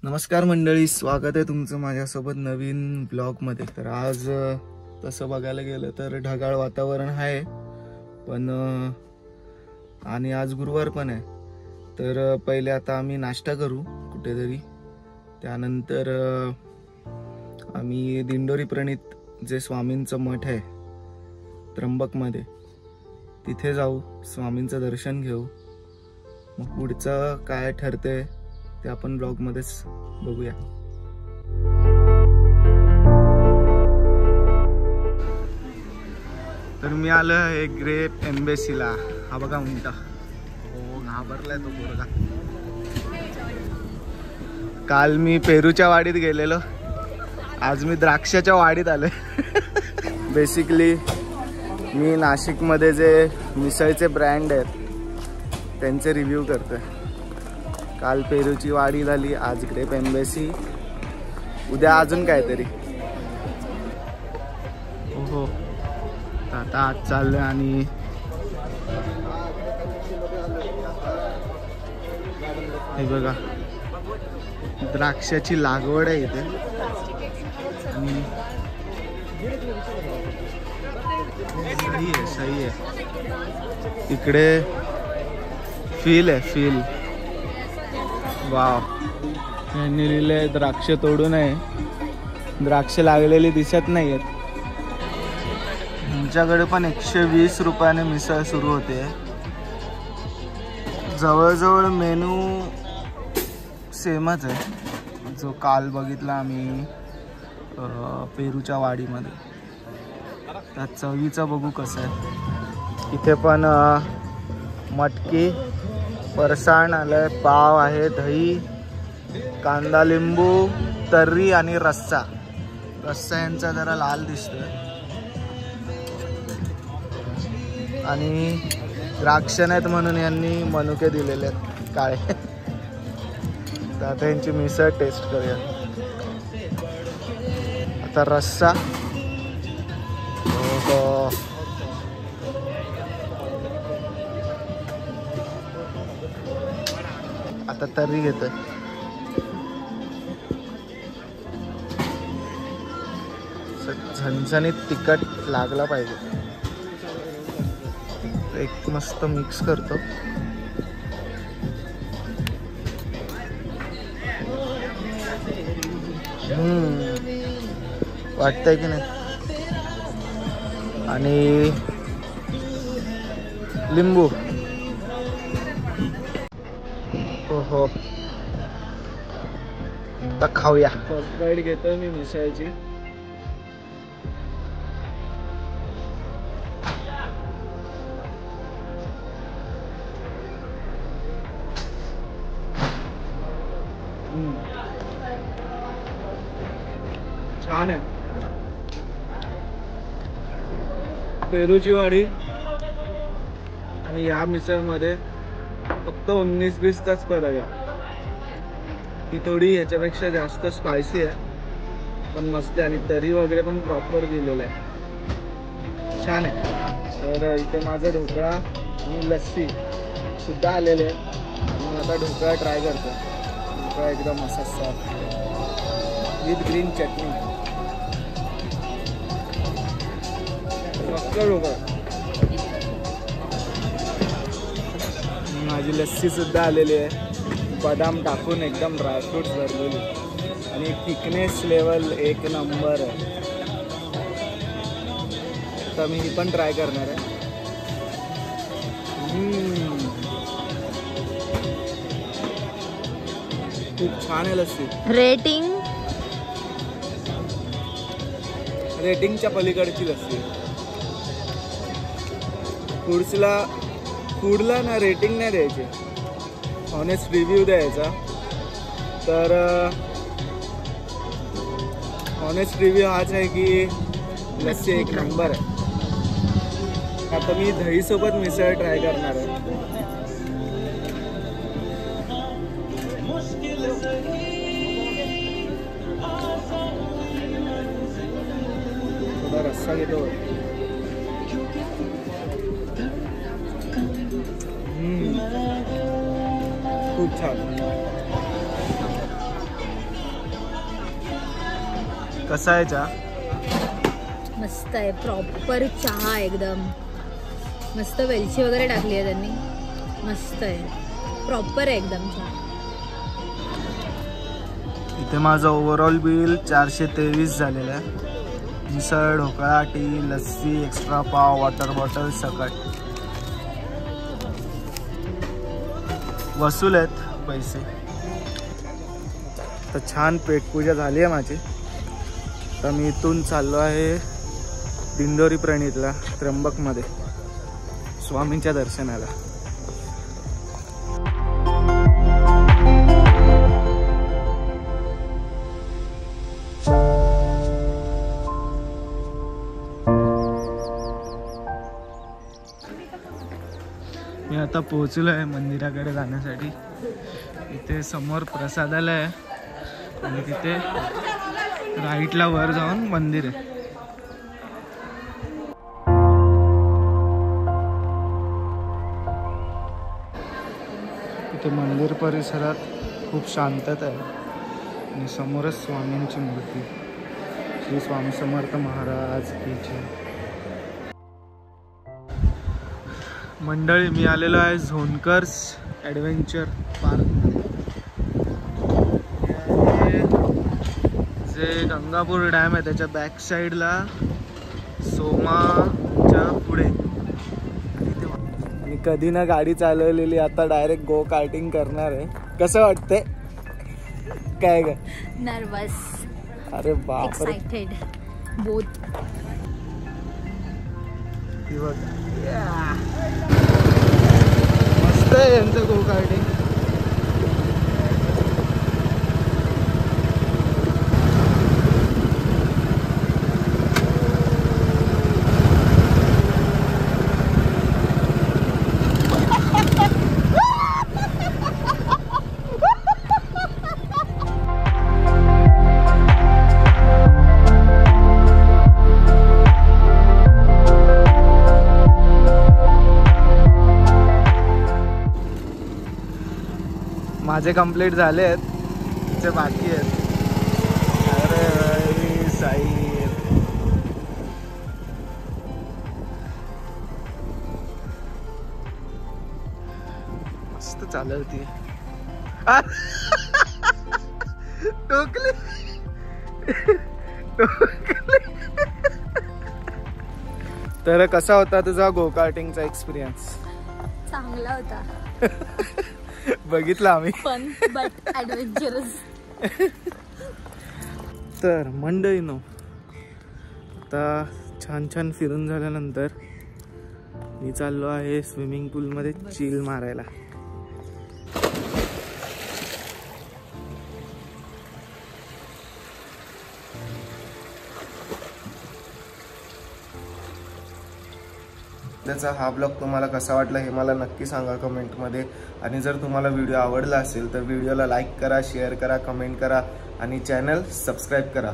नमस्कार मंडळी, स्वागत आहे तुमचं माझ्यासोबत नवीन ब्लॉगमध्ये। तर आज तसं बघायला गेलं तर ढगाळ वातावरण आहे, पण आणि आज गुरुवार पण आहे। तर पहिले आता आम्ही नाश्ता करू कुठेतरी, त्यानंतर आम्ही दिंडोरी प्रणित जे स्वामींचं मठ आहे त्र्यंबकमध्ये तिथे जाऊ, स्वामींचं दर्शन घेऊ। मग पुढचं काय ठरते ते आपण ब्लॉग मध्येच बघूया। तर मी आलो आहे ग्रेट एम्बेसीला। हा बघा उंटा, हो घाबरलाय तो पोरगा। काल मी पेरूच्या वाडीत गेलेलो, आज मी द्राक्षाच्या वाडीत आलोय। बेसिकली मी नाशिकमध्ये जे मिसळचे ब्रँड आहेत त्यांचे रिव्ह्यू करतोय। काल पेरूची वाडी झाली, आज ग्रेट एम्बेसी, उद्या अजून काहीतरी। हो आता आज चाललोय आणि हे बघा द्राक्षाची लागवड आहे इथे। आणि सही आहे इकडे, फील आहे फील। वाव, यांनी लिहिलंय द्राक्ष तोडू नये, द्राक्ष लागलेली दिसत नाहीयेत। आमच्याकडे पण 120 रुपयाने मिसळ सुरू होते। जवळजवळ मेनू सेमच आहे जो काल बघितला आम्ही पेरूच्या वाडीमध्ये। त्या चवीचं बघू कसं आहे। इथे पण मटकी, फरसाण आलंय, पाव आहे, दही, कांदा, लिंबू, तर्री आणि रस्सा। रस्सा यांचा जरा लाल दिसतोय आणि द्राक्ष नाहीत म्हणून यांनी मनुके दिलेले आहेत काळे। तर आता यांची मिसळ टेस्ट करूया। आता रस्सा, हो आता तर्री घेतोय। झणझणीत तिखट लागला पाहिजे। एक मस्त मिक्स करतो। वाटतंय की नाही। आणि लिंबू, हो आता खाऊया। फर्स्ट बाईट घेतोय मी मिसळची। छान आहे। पेरूची वाडी आणि या मिसळमध्ये फक्त 19-20च फरक आहे। ती थोडी ह्याच्यापेक्षा जास्त स्पायसी आहे, पण मस्त आहे। आणि तरी वगैरे पण प्रॉपर दिलेलं आहे, छान आहे। तर इथे माझा ढोकळा आणि लस्सी सुद्धा आलेले आहे। मी आता ढोकळा ट्राय करतो। ढोकळा एकदम असा सॉफ्ट विथ ग्रीन चटणी, मस्त ढोकळा। माझी लस्सी सुद्धा आलेली आहे, बदाम टाकून एकदम ड्रायफ्रूट्स भरलेली आणि थिकनेस लेवल एक नंबर आहे। तर मी ही पण ट्राय करणार आहे। खूप छान आहे लस्सी। रेटिंगच्या पलीकडची लस्सी। फूडला ना रेटिंग नाही द्यायची, ऑनेस्ट रिव्ह्यू द्यायचा। तर ऑनेस्ट रिव्ह्यू हाच आहे की लस्सी एक नंबर आहे। आता मी दही सोबत मिसळ ट्राय करणार आहे। थोडा रस्सा घेतो। खूप छान। कसा आहे चहा? मस्त आहे, प्रॉपर चहा एकदम मस्त. वेलची वगैरे टाकली आहे त्यांनी, मस्त आहे, प्रॉपर आहे एकदम चहा. इथे माझं ओव्हरऑल बिल 423 झालेलं आहे. मिसळ, ढोकळा, टी, लस्सी, एक्स्ट्रा पाव, वॉटर बॉटल सकट. वसूल आहेत पैसे. तर छान पेटपूजा झाली आहे माझी. तर मी इथून चाललो आहे दिंडोरी प्रणितला, त्र्यंबकमध्ये स्वामींच्या दर्शनाला. मी आता पोहोचलो आहे मंदिराकडे जाण्यासाठी. इथे समोर प्रसादालय आहे आणि तिथे राईटला वर जाऊन मंदिर आहे. इथे मंदिर परिसरात खूप शांतता आहे आणि समोरच स्वामींची मूर्ती. श्री स्वामी समर्थ महाराज की जय. मंडळी, मी आलेलो आहे झोनकर्स ॲडव्हेंचर पार्कमध्ये. जे गंगापूर डॅम आहे त्याच्या बॅक साईडला सोमाच्या पुढे. आणि कधी ना गाडी चालवलेली, आता डायरेक्ट गो कार्टिंग करणार आहे. कसं वाटतंय? काय ग? नर्वस, अरे बाप, एक्साइटेड बोथ. मस्त आहे यांचं गो कार्टिंग. माझे कंप्लीट झाले आहेत, तिचे बाकी आहेत. अरे साई, मस्त चालवती. टोकली. तर कसा होता तुझा गो कार्टिंगचा एक्सपिरियन्स? चांगला होता. बघितलं आम्ही. Fun but adventurous. तर मंडळीनो, आता छान छान फिरून झाल्यानंतर मी चाललो आहे स्विमिंग पूलमध्ये चिल मारायला. त्याचा हा ब्लॉग तुम्हाला कसा वाटला हे मला नक्की सांगा कमेंटमध्ये. आणि जर तुम्हाला व्हिडिओ आवडला असेल तर व्हिडिओला लाईक करा, शेअर करा, कमेंट करा आणि चॅनल सबस्क्राईब करा.